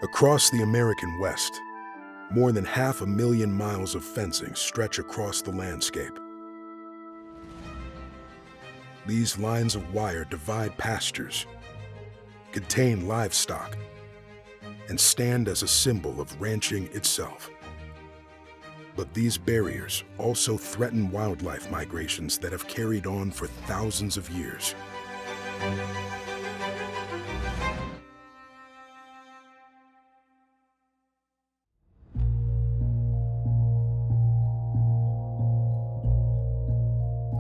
Across the American West, more than 500,000 miles of fencing stretch across the landscape. These lines of wire divide pastures, contain livestock, and stand as a symbol of ranching itself. But these barriers also threaten wildlife migrations that have carried on for thousands of years.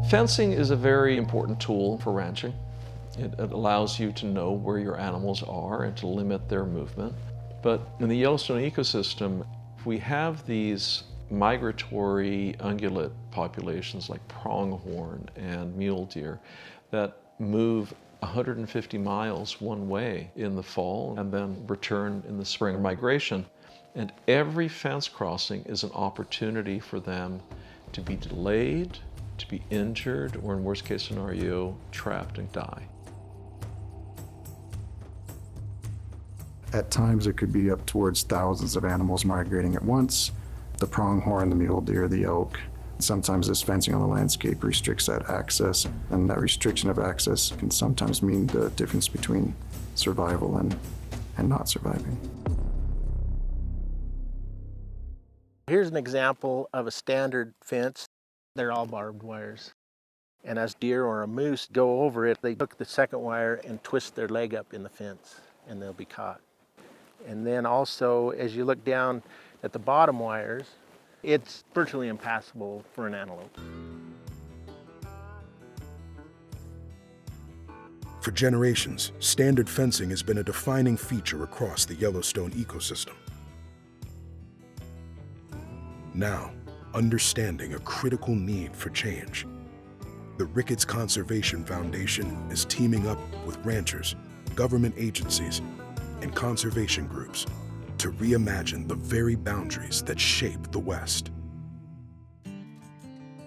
Fencing is a very important tool for ranching. It allows you to know where your animals are and to limit their movement. But in the Yellowstone ecosystem, we have these migratory ungulate populations like pronghorn and mule deer that move 150 miles one way in the fall and then return in the spring migration. And every fence crossing is an opportunity for them to be delayed, to be injured, or in worst case scenario, trapped and die. At times it could be up towards thousands of animals migrating at once. The pronghorn, the mule deer, the elk. Sometimes this fencing on the landscape restricts that access, and that restriction of access can sometimes mean the difference between survival and not surviving. Here's an example of a standard fence. They're all barbed wires. And as deer or a moose go over it, they hook the second wire and twist their leg up in the fence, and they'll be caught. And then also, as you look down at the bottom wires, it's virtually impassable for an antelope. For generations, standard fencing has been a defining feature across the Yellowstone ecosystem. Now, understanding a critical need for change, the Ricketts Conservation Foundation is teaming up with ranchers, government agencies, and conservation groups to reimagine the very boundaries that shape the West.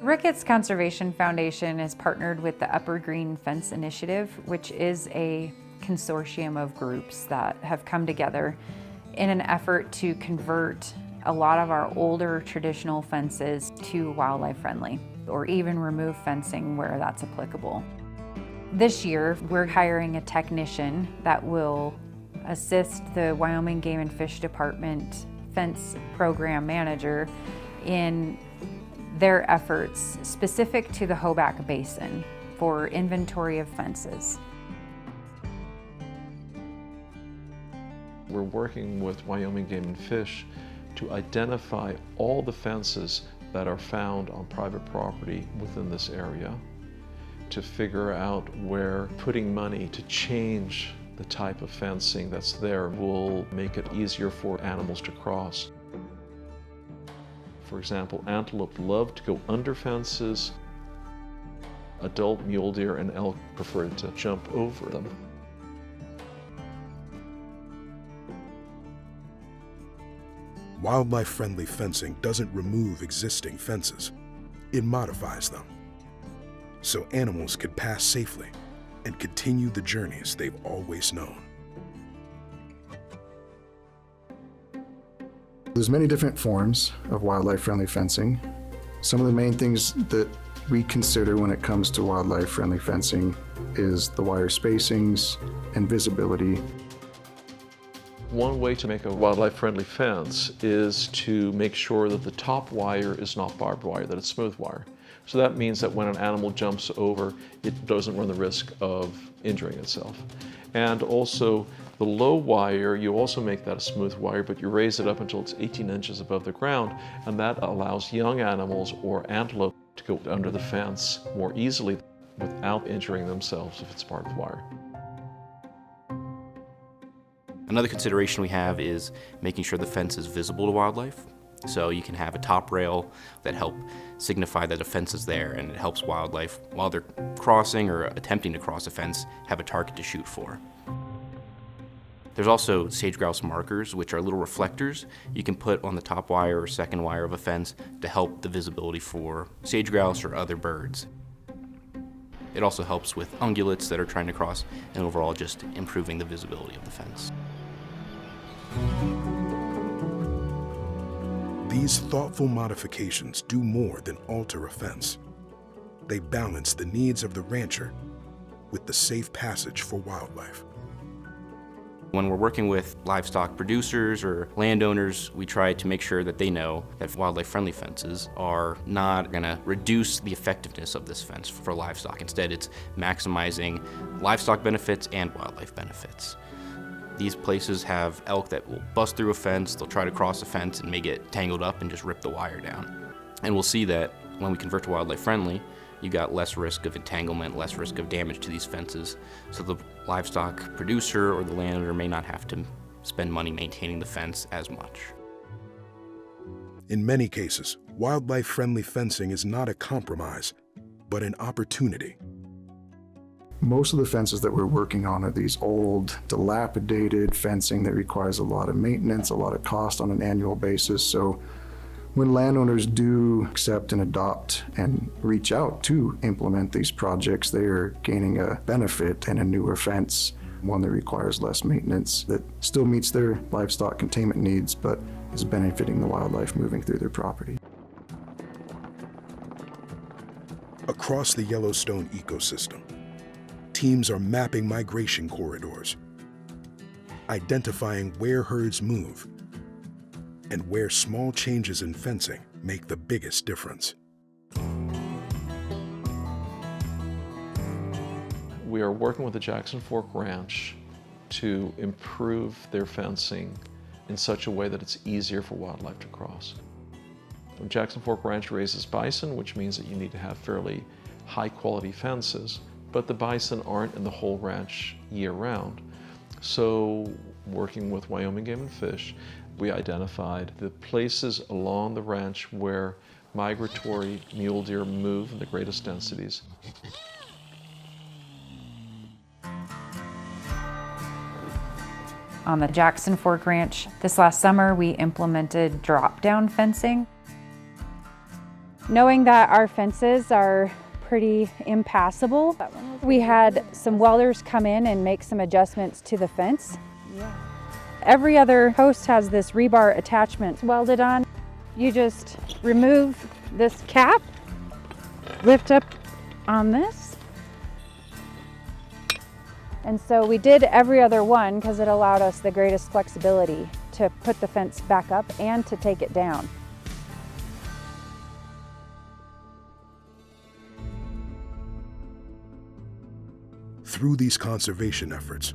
Ricketts Conservation Foundation is partnered with the Upper Green Fence Initiative, which is a consortium of groups that have come together in an effort to convert a lot of our older traditional fences to wildlife friendly, or even remove fencing where that's applicable. This year, we're hiring a technician that will assist the Wyoming Game and Fish Department fence program manager in their efforts specific to the Hoback Basin for inventory of fences. We're working with Wyoming Game and Fish to identify all the fences that are found on private property within this area, to figure out where putting money to change the type of fencing that's there will make it easier for animals to cross. For example, antelope love to go under fences. Adult mule deer and elk prefer to jump over them. Wildlife-friendly fencing doesn't remove existing fences, it modifies them, so animals can pass safely and continue the journeys they've always known. There's many different forms of wildlife-friendly fencing. Some of the main things that we consider when it comes to wildlife-friendly fencing is the wire spacings and visibility. One way to make a wildlife-friendly fence is to make sure that the top wire is not barbed wire, that it's smooth wire. So that means that when an animal jumps over, it doesn't run the risk of injuring itself. And also, the low wire, you also make that a smooth wire, but you raise it up until it's 18 inches above the ground, and that allows young animals or antelope to go under the fence more easily without injuring themselves if it's barbed wire. Another consideration we have is making sure the fence is visible to wildlife. So you can have a top rail that help signify that a fence is there, and it helps wildlife, while they're crossing or attempting to cross a fence, have a target to shoot for. There's also sage grouse markers, which are little reflectors you can put on the top wire or second wire of a fence to help the visibility for sage grouse or other birds. It also helps with ungulates that are trying to cross, and overall just improving the visibility of the fence. These thoughtful modifications do more than alter a fence. They balance the needs of the rancher with the safe passage for wildlife. When we're working with livestock producers or landowners, we try to make sure that they know that wildlife-friendly fences are not going to reduce the effectiveness of this fence for livestock. Instead, it's maximizing livestock benefits and wildlife benefits. These places have elk that will bust through a fence, they'll try to cross a fence and may get tangled up and just rip the wire down. And we'll see that when we convert to wildlife-friendly, you got less risk of entanglement, less risk of damage to these fences, so the livestock producer or the landowner may not have to spend money maintaining the fence as much. In many cases, wildlife-friendly fencing is not a compromise, but an opportunity. Most of the fences that we're working on are these old, dilapidated fencing that requires a lot of maintenance, a lot of cost on an annual basis. So when landowners do accept and adopt and reach out to implement these projects, they are gaining a benefit and a newer fence, one that requires less maintenance, that still meets their livestock containment needs, but is benefiting the wildlife moving through their property. Across the Yellowstone ecosystem, teams are mapping migration corridors, identifying where herds move, and where small changes in fencing make the biggest difference. We are working with the Jackson Fork Ranch to improve their fencing in such a way that it's easier for wildlife to cross. Jackson Fork Ranch raises bison, which means that you need to have fairly high quality fences, but the bison aren't in the whole ranch year round. So working with Wyoming Game and Fish, we identified the places along the ranch where migratory mule deer move in the greatest densities. On the Jackson Fork Ranch, this last summer, we implemented drop-down fencing. Knowing that our fences are pretty impassable, we had some welders come in and make some adjustments to the fence. Every other post has this rebar attachment welded on. You just remove this cap, lift up on this. And so we did every other one because it allowed us the greatest flexibility to put the fence back up and to take it down. Through these conservation efforts,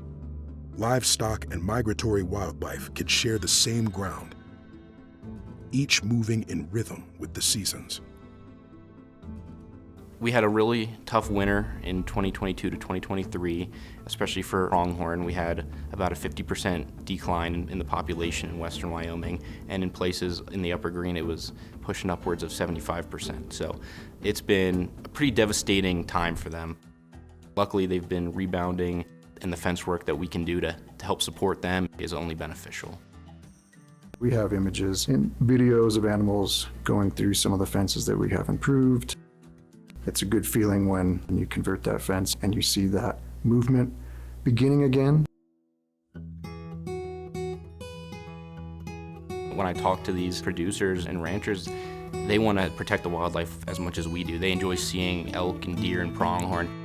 livestock and migratory wildlife can share the same ground, each moving in rhythm with the seasons. We had a really tough winter in 2022 to 2023, especially for pronghorn. We had about a 50% decline in the population in western Wyoming, and in places in the Upper Green it was pushing upwards of 75%. So it's been a pretty devastating time for them. Luckily, they've been rebounding, and the fence work that we can do to help support them is only beneficial. We have images and videos of animals going through some of the fences that we have improved. It's a good feeling when you convert that fence and you see that movement beginning again. When I talk to these producers and ranchers, they want to protect the wildlife as much as we do. They enjoy seeing elk and deer and pronghorn.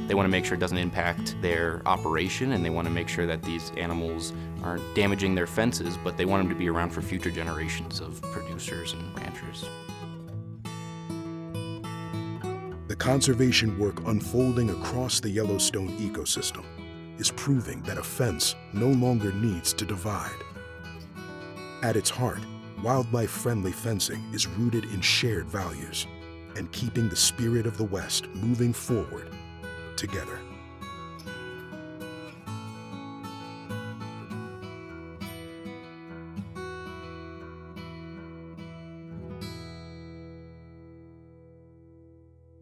They want to make sure it doesn't impact their operation, and they want to make sure that these animals aren't damaging their fences, but they want them to be around for future generations of producers and ranchers. The conservation work unfolding across the Yellowstone ecosystem is proving that a fence no longer needs to divide. At its heart, wildlife-friendly fencing is rooted in shared values and keeping the spirit of the West moving forward together.